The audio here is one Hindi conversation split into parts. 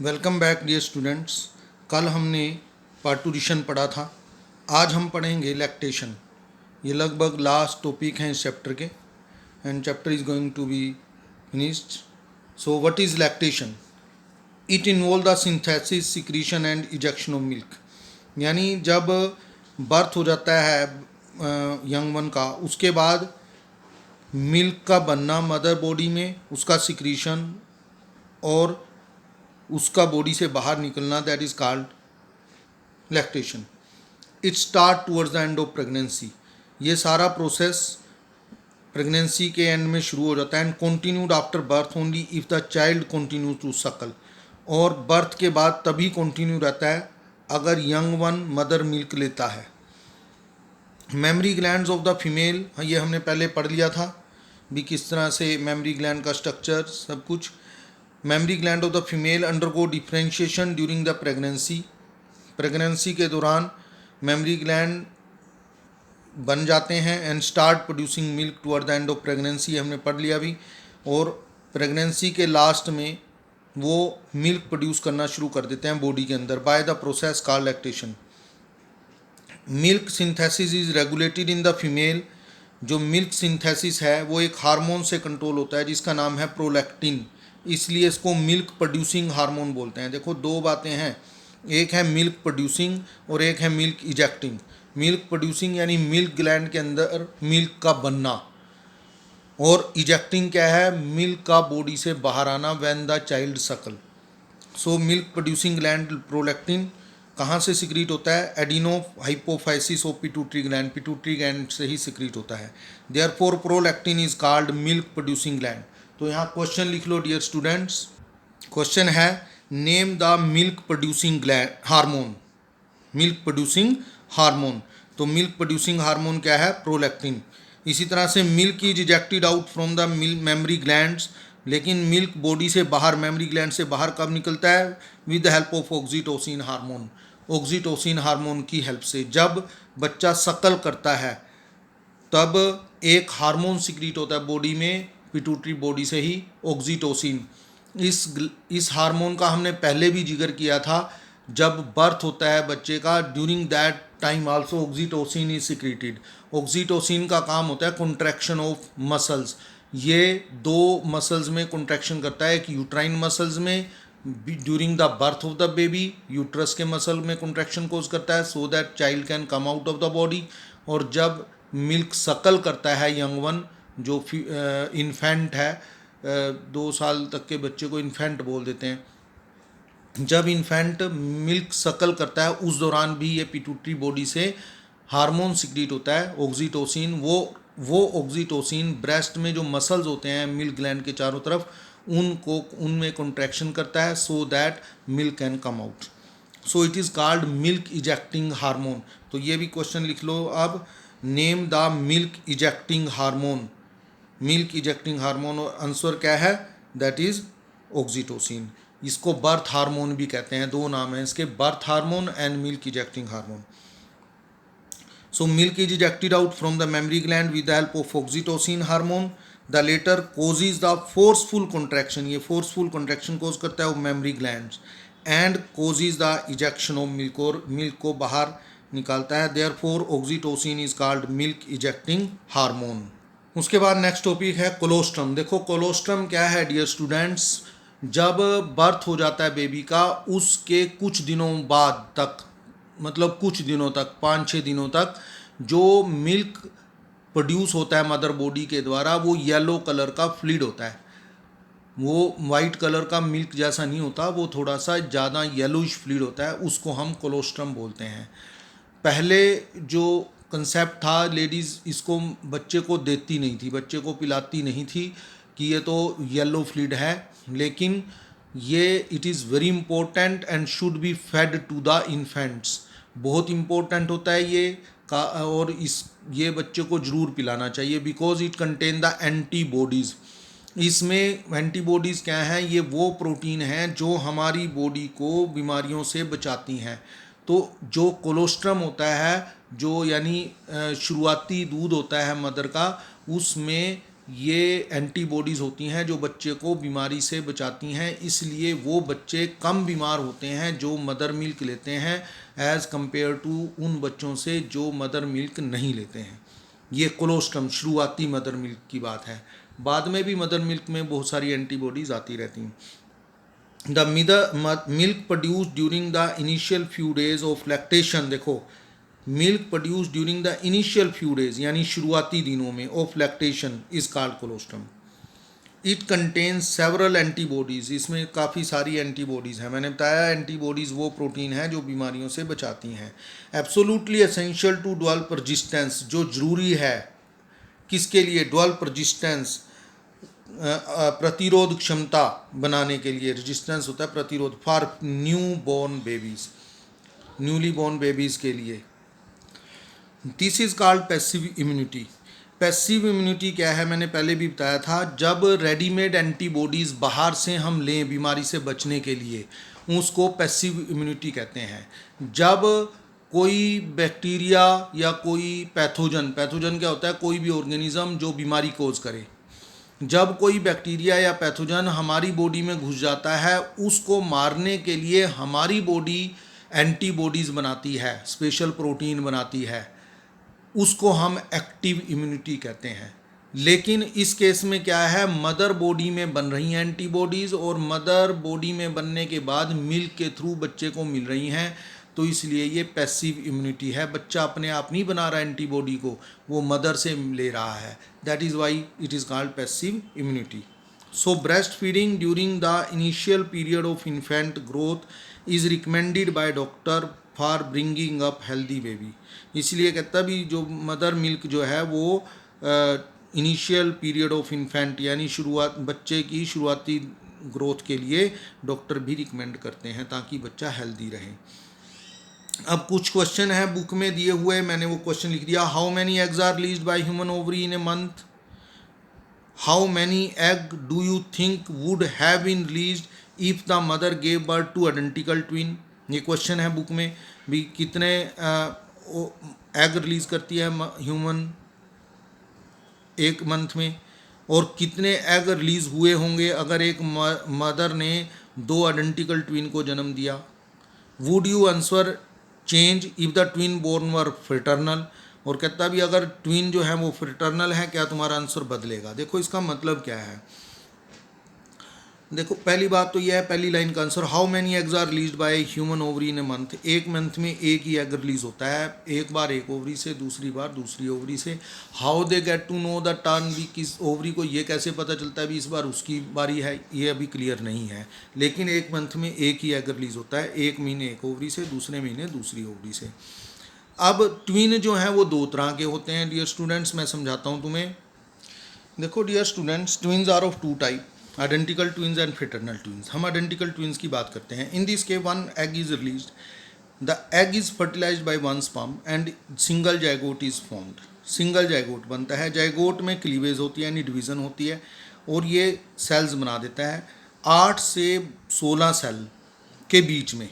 Welcome back dear students. कल हमने पार्टूरिशन पढ़ा था। आज हम पढ़ेंगे लैक्टेशन। ये लगभग लास्ट टॉपिक हैं इस चैप्टर के end chapter is going to be finished. So what is lactation? It involve the synthesis, secretion and ejection of milk. यानी जब बर्थ हो जाता है यंग वन का, उसके बाद मिल्क का बनना मदर बॉडी में, उसका सिक्रीशन और उसका बॉडी से बाहर निकलना, that is called lactation. It start towards the end of pregnancy. ये सारा प्रोसेस प्रेगनेंसी के एंड में शुरू हो जाता है and continued after birth only if the child continue to suckle. और बर्थ के बाद तभी कंटिन्यू रहता है अगर यंग वन मदर मिल्क लेता है। Mammary glands of the female, ये हमने पहले पढ़ लिया था भी किस तरह से मेमरी ग्लैंड का स्ट्रक्चर सब कुछ। Mammary gland of the female undergo differentiation during the pregnancy. Pregnancy के दौरान मेमरी ग्लैंड बन जाते हैं and start producing milk toward the end of pregnancy, हमने पढ़ लिया अभी। और प्रेगनेंसी के लास्ट में वो मिल्क प्रोड्यूस करना शुरू कर देते हैं बॉडी के अंदर by the process called lactation. Milk synthesis is regulated in the female. जो मिल्क सिंथेसिस है वो एक हार्मोन से कंट्रोल होता है जिसका नाम है प्रोलैक्टिन, इसलिए इसको मिल्क प्रोड्यूसिंग हार्मोन बोलते हैं। देखो दो बातें हैं, एक है मिल्क प्रोड्यूसिंग और एक है मिल्क इजेक्टिंग। मिल्क प्रोड्यूसिंग यानी मिल्क ग्लैंड के अंदर मिल्क का बनना, और इजेक्टिंग क्या है, मिल्क का बॉडी से बाहर आना व्हेन द चाइल्ड सकल। So milk producing gland prolactin कहाँ से सिक्रीट होता है? Adeno hypophysis of pituitary gland, pituitary gland से ही सिक्रीट होता है। Therefore prolactin is called milk producing gland. तो यहाँ क्वेश्चन लिख लो डियर स्टूडेंट्स। क्वेश्चन है name the milk producing gland hormone. Milk producing hormone, तो मिल्क प्रोड्यूसिंग हार्मोन क्या है? प्रोलैक्टिन। इसी तरह से milk is ejected out from the mammary glands, लेकिन मिल्क बॉडी से बाहर, मेमरी ग्लैंड से बाहर कब निकलता है? With the help of oxytocin hormone. Oxytocin hormone की हेल्प से। जब बच्चा सकल करता है तब एक हार्मोन सिक्रीट होता है बॉडी में, पिट्यूटरी बॉडी से ही, ऑक्सीटोसिन। इस हार्मोन का हमने पहले भी जिक्र किया था। जब बर्थ होता है बच्चे का, during that time also oxytocin is secreted. Oxytocin का काम होता है कॉन्ट्रैक्शन ऑफ मसल्स। ये दो मसल्स में कॉन्ट्रैक्शन करता है, एक यूट्राइन मसल्स में during the birth of the baby, uterus के मसल में कॉन्ट्रैक्शन कोज करता है so that child can come out of the body. और जब मिल्क सकल करता है यंग वन, जो इन्फेंट है, 2 साल तक के बच्चे को इन्फेंट बोल देते हैं। जब इन्फेंट मिल्क सकल करता है उस दौरान भी ये पिट्यूटरी बॉडी से हार्मोन सिक्रीट होता है ऑक्सीटोसिन। वो ऑक्सीटोसिन ब्रेस्ट में जो मसल्स होते हैं मिल्क ग्लैंड के चारों तरफ, उनमें कॉन्ट्रैक्शन करता है so that milk can come out. So it is called milk ejecting hormone. तो ये भी क्वेश्चन लिख लो अब। Name the milk ejecting hormone. Milk ejecting hormone, और आंसर क्या है? That is oxytocin. इसको बर्थ हार्मोन भी कहते हैं, दो नाम हैं इसके, birth hormone and milk ejecting hormone. So milk is ejected out from the mammary gland with the help of oxytocin hormone. The latter causes the forceful contraction, ये forceful contraction cause करता है mammary glands and causes the ejection of milk, और milk को बाहर निकालता है। Therefore oxytocin is called milk ejecting hormone. उसके बाद नेक्स्ट टॉपिक है कोलोस्ट्रम। देखो कोलोस्ट्रम क्या है डियर स्टूडेंट्स? जब बर्थ हो जाता है बेबी का, उसके कुछ दिनों बाद तक, मतलब कुछ दिनों तक, 5-6 दिनों तक, जो मिल्क प्रोड्यूस होता है मदर बॉडी के द्वारा वो येलो कलर का फ्लूइड होता है। वो वाइट कलर का मिल्क जैसा नहीं होता, वो थोड़ा सा ज़्यादा येलोइश फ्लूइड होता है, उसको हम कोलोस्ट्रम बोलते हैं। पहले जो कंसेप्ट था, लेडीज़ इसको बच्चे को देती नहीं थी, बच्चे को पिलाती नहीं थी कि ये तो येलो फ्लूइड है, लेकिन ये it is very important and should be fed to the infants. बहुत इंपॉर्टेंट होता है ये का, और ये बच्चे को ज़रूर पिलाना चाहिए because it contain the antibodies. इसमें एंटीबॉडीज़ क्या हैं? ये वो प्रोटीन हैं जो हमारी बॉडी को बीमारियों से बचाती हैं। तो जो कोलोस्ट्रम होता है, जो यानी शुरुआती दूध होता है मदर का, उसमें ये एंटीबॉडीज़ होती हैं जो बच्चे को बीमारी से बचाती हैं, इसलिए वो बच्चे कम बीमार होते हैं जो मदर मिल्क लेते हैं एज़ कंपेयर टू उन बच्चों से जो मदर मिल्क नहीं लेते हैं। ये कोलोस्ट्रम शुरुआती मदर मिल्क की बात है, बाद में भी मदर मिल्क में बहुत सारी एंटीबॉडीज़ आती रहती हैं। The milk produce during the initial few days of lactation, देखो milk produce during the initial few days यानी शुरुआती दिनों में of lactation is called colostrum. It contains several antibodies, इसमें काफ़ी सारी एंटीबॉडीज़ हैं। मैंने बताया एंटीबॉडीज़ वो प्रोटीन हैं जो बीमारियों से बचाती हैं। Absolutely essential to develop resistance, जो ज़रूरी है किसके लिए, डेवलप रेजिस्टेंस, प्रतिरोध क्षमता बनाने के लिए। रेजिस्टेंस होता है प्रतिरोध, for new born babies, newly born babies के लिए। This is called passive immunity. Passive immunity क्या है, मैंने पहले भी बताया था, जब रेडीमेड एंटीबॉडीज़ बाहर से हम लें बीमारी से बचने के लिए, उसको पैसिव इम्यूनिटी कहते हैं। जब कोई बैक्टीरिया या कोई पैथोजन, पैथोजन क्या होता है, कोई भी ऑर्गेनिज्म जो बीमारी कोज करे, जब कोई बैक्टीरिया या पैथोजन हमारी बॉडी में घुस जाता है, उसको मारने के लिए हमारी बॉडी एंटीबॉडीज़ बनाती है, स्पेशल प्रोटीन बनाती है, उसको हम एक्टिव इम्यूनिटी कहते हैं। लेकिन इस केस में क्या है, मदर बॉडी में बन रही हैं एंटीबॉडीज़ और मदर बॉडी में बनने के बाद मिल्क के थ्रू बच्चे को मिल रही हैं, तो इसलिए ये पैसिव इम्यूनिटी है। बच्चा अपने आप नहीं बना रहा एंटीबॉडी को, वो मदर से ले रहा है। That is why it is called passive immunity. So breast feeding during the initial period of infant growth is recommended by doctor for bringing up healthy baby. इसलिए कहता भी जो मदर मिल्क जो है वो इनिशियल पीरियड ऑफ इन्फेंट यानी शुरुआत, बच्चे की शुरुआती ग्रोथ के लिए डॉक्टर भी रिकमेंड करते हैं ताकि बच्चा हेल्दी रहे। अब कुछ क्वेश्चन है बुक में दिए हुए, मैंने वो क्वेश्चन लिख दिया। How many eggs are released by human ovary in a month? How many egg do you think would have been released if the mother gave birth to identical twin? ये क्वेश्चन है बुक में भी, कितने एग रिलीज करती है ह्यूमन एक मंथ में, और कितने एग रिलीज हुए होंगे अगर एक मदर ने 2 आइडेंटिकल ट्विन को जन्म दिया? Would you answer change if the twin born were fraternal? और कहता भी अगर ट्विन जो है वो फ्रेटर्नल है, क्या तुम्हारा आंसर बदलेगा? देखो इसका मतलब क्या है, देखो पहली बात तो यह है, पहली लाइन का answer, how many eggs are released by human ovary in a month? एक मंथ में एक ही एग रिलीज होता है, एक बार एक ओवरी से, दूसरी बार दूसरी ओवरी से। How they get to know the turn, भी किस ओवरी को ये कैसे पता चलता है भी इस बार उसकी बारी है, ये अभी क्लियर नहीं है। लेकिन एक मंथ में एक ही एग रिलीज होता है, एक महीने एक ओवरी से, दूसरे महीने दूसरी ओवरी से। अब ट्विन जो हैं वो 2 तरह के होते हैं डियर स्टूडेंट्स, मैं समझाता हूँ तुम्हें। देखो dear students, twins are of 2 type, identical twins and fraternal twins. हम आइडेंटिकल ट्विन्स की बात करते हैं। In this case 1 egg is released, the egg is fertilized by 1 sperm and single zygote is formed. Single zygote बनता है, जाइगोट में क्लीवेज होती है यानी डिवीज़न होती है, और ये सेल्स बना देता है 8 से 16 सेल के बीच में,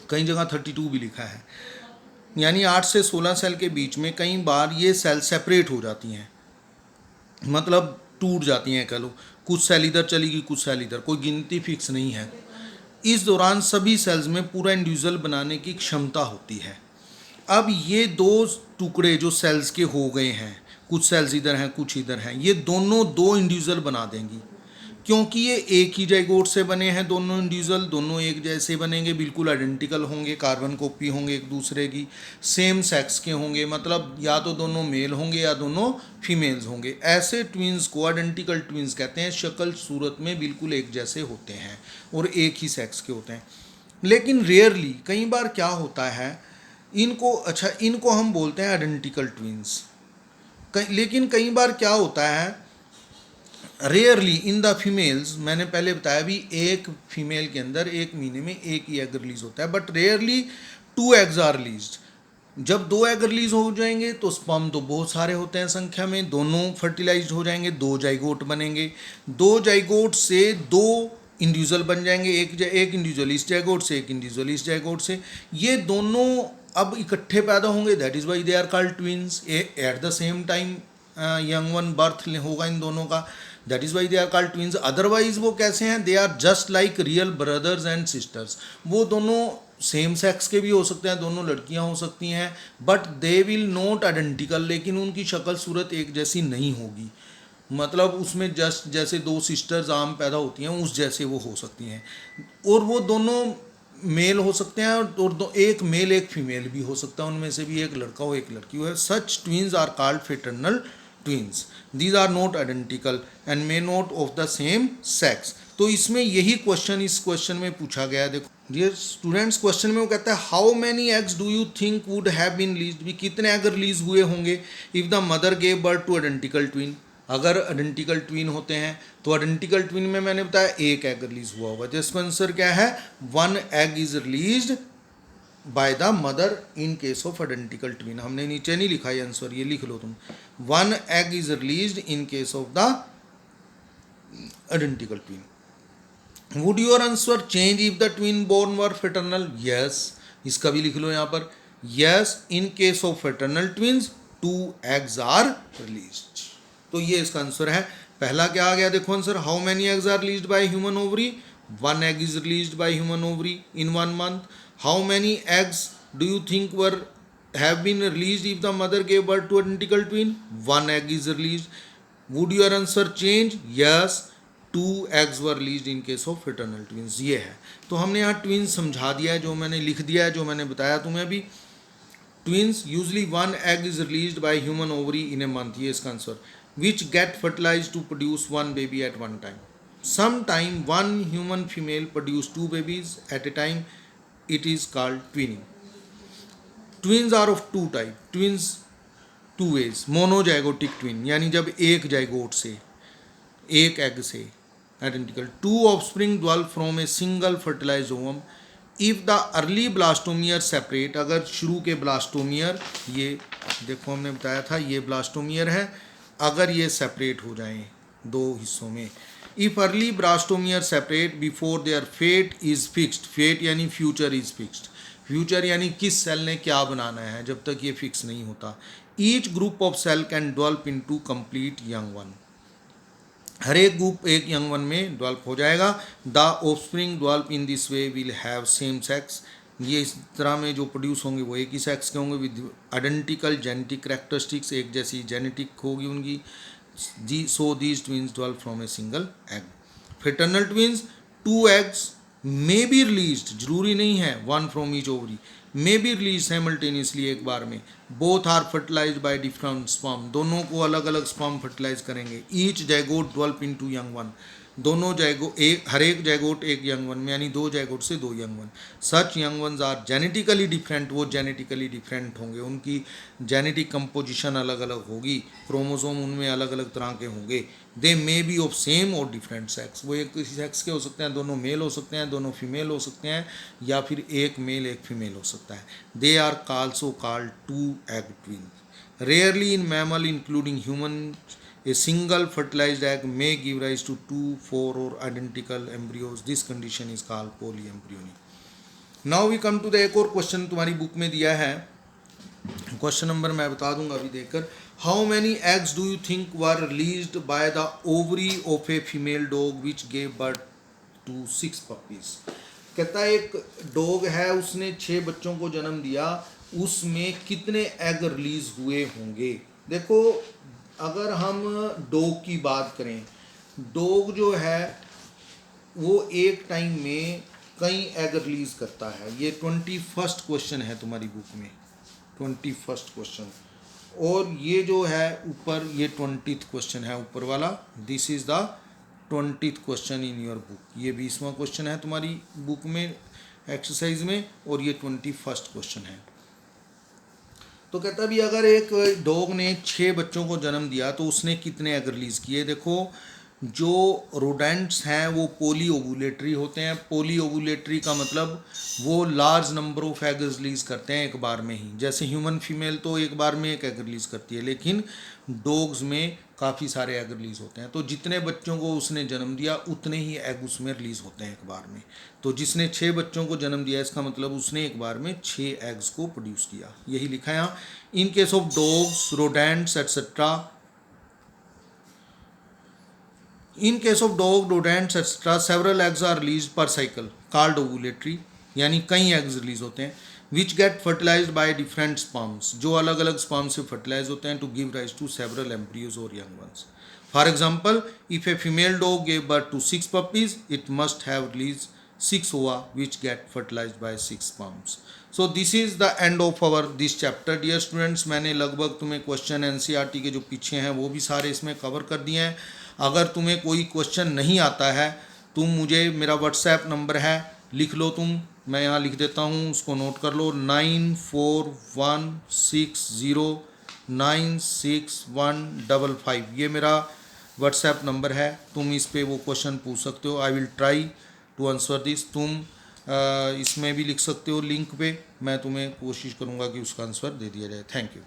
कई जगह 32 भी लिखा है, यानी 8 से 16 सेल के बीच में कई बार ये सेल सेपरेट हो जाती हैं, मतलब टूट जाती हैं कह लो, कुछ सेल इधर चली गई, कुछ सेल इधर, कोई गिनती फिक्स नहीं है। इस दौरान सभी सेल्स में पूरा इंडिविजुअल बनाने की क्षमता होती है। अब ये 2 टुकड़े जो सेल्स के हो गए हैं, कुछ सेल्स इधर हैं कुछ इधर हैं, ये दोनों 2 इंडिविजुअल बना देंगी, क्योंकि ये एक ही जाइगोट से बने हैं दोनों इंडिविजुअल, दोनों एक जैसे बनेंगे, बिल्कुल आइडेंटिकल होंगे, कार्बन कॉपी होंगे एक दूसरे की, सेम सेक्स के होंगे, मतलब या तो दोनों मेल होंगे या दोनों फीमेल्स होंगे। ऐसे ट्विन्स को आइडेंटिकल ट्विन्स कहते हैं, शक्ल सूरत में बिल्कुल एक जैसे होते हैं और एक ही सेक्स के होते हैं। लेकिन रेयरली, कई बार क्या होता है, इनको हम बोलते हैं आइडेंटिकल ट्विन्स। लेकिन कई बार क्या होता है, रेयरली इन द फीमेल्स, मैंने पहले बताया भी एक फीमेल के अंदर एक महीने में एक ही एग रिलीज होता है, but rarely 2 eggs are released. जब 2 एग रिलीज हो जाएंगे तो स्पर्म तो बहुत सारे होते हैं संख्या में, दोनों फर्टिलाइज्ड हो जाएंगे, 2 जाइगोट बनेंगे, 2 जाइगोट से 2 इंडिविजुअल बन जाएंगे, एक इंडिविजुअल इस जाइगोट से, एक इंडिविजुअल इस जाइगोट से। ये दोनों अब इकट्ठे पैदा होंगे, that is why they are called twins. At the same time young one birth होगा इन दोनों का, that is why they are called twins. Otherwise वो कैसे हैं, they are just like real brothers and sisters. वो दोनों सेम सेक्स के भी हो सकते हैं, दोनों लड़कियां हो सकती हैं, but they will not identical, लेकिन उनकी शक्ल सूरत एक जैसी नहीं होगी। मतलब उसमें जस्ट जैसे दो सिस्टर्स आम पैदा होती हैं उस जैसे वो हो सकती हैं। और वो दोनों मेल हो सकते हैं और दो, एक मेल एक फीमेल भी हो सकता है, उनमें से भी एक लड़का हो एक लड़की हो। Such twins are called fraternal twins. These are not identical and may not of the same sex. तो इसमें यही क्वेश्चन इस क्वेश्चन में पूछा गया है। देखो डियर स्टूडेंट्स, क्वेश्चन में वो कहता है how many eggs do you think would have been released, भी कितने एग रिलीज हुए होंगे if the mother gave birth to identical twin. अगर आइडेंटिकल ट्विन होते हैं तो आइडेंटिकल ट्विन में मैंने बताया एक एग रिलीज हुआ होगा। तो इसका आंसर क्या है, 1 egg is released by the mother in case of identical twin. हमने नीचे नहीं लिखा ये आंसर, ये लिख लो तुम, 1 egg is released in case of the identical twin. Would your answer change if the twin born were fraternal, yes. इसका भी लिख लो यहाँ पर, yes in case of fraternal twins 2 eggs are released. तो ये इसका आंसर है। पहला क्या आ गया, देखो answer, how many eggs are released by human ovary, 1 egg is released by human ovary in 1 month. How many eggs do you think were have been released if the mother gave birth to identical twin, 1 egg is released. Would your answer change, yes 2 eggs were released in case of fraternal twins। ये है। तो हमने यहाँ ट्विंस समझा दिया है, जो मैंने लिख दिया है, जो मैंने बताया तुम्हें अभी। Twins usually 1 egg is released by human ovary in a month, ये इसका answer, which get fertilized to produce 1 baby at one time. Sometime 1 human female produce 2 babies at a time, it is called twinning. Twins are of 2 type, twins 2 ways, monozygotic twin यानी जब एक जाइगोट से एक एग से identical, 2 offspring develop from a single fertilized ovum if the early blastomere separate. अगर शुरू के ब्लास्टोमियर, ये देखो हमने बताया था ये ब्लास्टोमियर है, अगर ये सेपरेट हो जाएं 2 हिस्सों में, if early blastomere separate before their fate is fixed, fate यानी फ्यूचर इज फिक्स्ड, फ्यूचर यानी किस सेल ने क्या बनाना है, जब तक ये फिक्स नहीं होता। Each group of cell can develop into complete young one, हर एक ग्रुप एक यंग वन में डेवलप हो जाएगा। The offspring develop in this way will have same sex, ये इस तरह में जो प्रोड्यूस होंगे वो एक ही सेक्स के होंगे, विद आइडेंटिकल जेनेटिक कैरेक्टरिस्टिक्स, एक जैसी जेनेटिक होगी उनकी। So these twins develop from a single egg. Fraternal twins 2 eggs may be released, जरूरी नहीं है 1 from each ovary, may be release simultaneously एक बार में। Both are fertilized by different sperm, दोनों को अलग अलग स्पर्म फर्टिलाइज करेंगे। Each zygote develop into young one, दोनों जाइगोट हर एक जाइगोट एक यंग वन में, यानी 2 जाइगोट से 2 young one. Such young ones are genetically different, वो जेनेटिकली डिफरेंट होंगे, उनकी जेनेटिक कंपोजिशन अलग अलग होगी, क्रोमोसोम उनमें अलग अलग तरह के होंगे। दे मे बी ऑफ सेम और डिफरेंट सेक्स, वो एक किसी सेक्स के हो सकते हैं, दोनों मेल हो सकते हैं, दोनों फीमेल हो सकते हैं, या फिर एक मेल एक फीमेल हो सकता है। They are also called 2 egg twins. Rarely in mammal including human, a single fertilized egg may give rise to 2, 4 or identical embryos. This condition is called polyembryony. Now we come to the एक और क्वेश्चन तुम्हारी बुक में दिया है, क्वेश्चन नंबर मैं बता दूंगा अभी देखकर। How many eggs do you think were released by the ovary of a female dog which gave birth to 6 puppies. कहता है एक डॉग है, उसने 6 बच्चों को जन्म दिया, उसमें कितने एग रिलीज हुए होंगे। देखो अगर हम डॉग की बात करें, डॉग जो है वो एक टाइम में कई एग रिलीज करता है। ये 21st क्वेश्चन है तुम्हारी बुक में, 21st क्वेश्चन, और ये जो है ऊपर ये 20th क्वेश्चन है ऊपर वाला, this is the 20th question in your book. ये 20वां क्वेश्चन है तुम्हारी बुक में एक्सरसाइज में, और ये 21st क्वेश्चन है। तो कहता भी अगर एक डॉग ने 6 बच्चों को जन्म दिया तो उसने कितने एग रिलीज किए। देखो जो रोडेंट्स हैं वो पोली ओवुलेटरी होते हैं। पोली ओवुलेटरी का मतलब वो large number of egg release करते हैं एक बार में ही। जैसे ह्यूमन फीमेल तो एक बार में एक एग रिलीज करती है, लेकिन डॉग्स में काफ़ी सारे एग रिलीज होते हैं। तो जितने बच्चों को उसने जन्म दिया उतने ही एग उसमें रिलीज होते हैं एक बार में। तो जिसने 6 बच्चों को जन्म दिया इसका मतलब उसने एक बार में 6 एग्स को प्रोड्यूस किया, यही लिखा है यहाँ। In case of dogs, rodents etcetera in case of dog, rodents etcetera several eggs are release per cycle called ovulatory, यानी कई एग्स रिलीज होते हैं, which get fertilised by different sperms, जो अलग अलग स्पर्म से फर्टिलाइज होते हैं, to give rise to several embryos और young ones. For example, if a female dog gave birth to 6 puppies, it must have released 6 ova which get fertilized by 6 sperms. So this is the end of our this chapter dear students. मैंने लगभग तुम्हें क्वेश्चन एनसीईआरटी के जो पीछे हैं वो भी सारे इसमें कवर कर दिए हैं. अगर तुम्हें कोई क्वेश्चन नहीं आता है, तुम मुझे, मेरा व्हाट्सएप नंबर है, लिख लो तुम, मैं यहाँ लिख देता हूँ, उसको नोट कर लो, 9416096155. ये मेरा व्हाट्सएप नंबर है, तुम इस पे वो क्वेश्चन पूछ सकते हो. I will try to answer this. तुम इसमें भी लिख सकते हो लिंक पे, मैं तुम्हें कोशिश करूँगा कि उसका आंसर दे दिया जाए. Thank you.